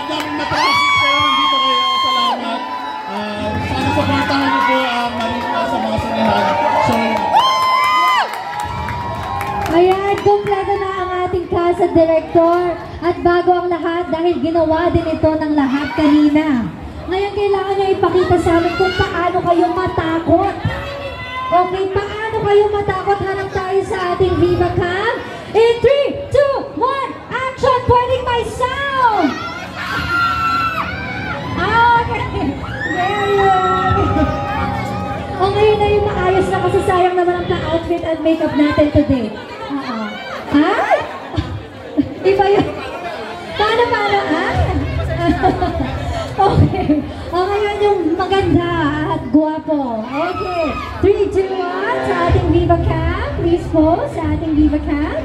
alam namin matraffic pero nandito kayo. Salamat. Sana supportahan niyo po ang Marina sa mga sinihan. So, ayan, kompleto na ang ating cast at director. At bago ang lahat, dahil ginawa din ito ng lahat kanina, ngayon kailangan niya ipakita sa amin kung paano kayo matakot. Okay, paano kayo matakot? Hanap tayo sa ating Viva Cam. In 3, 2, 1, action! Pointing my sound! Okay, very good. O ngayon na yung maayos na kasi sayang naman ang ka-outfit and makeup natin today. Ha? Iba yun. Paano? Okay. O ngayon yung maganda at guwapo. Okay. 3, 2, 1 sa ating Viva Cam. Please pose sa ating Viva Cam.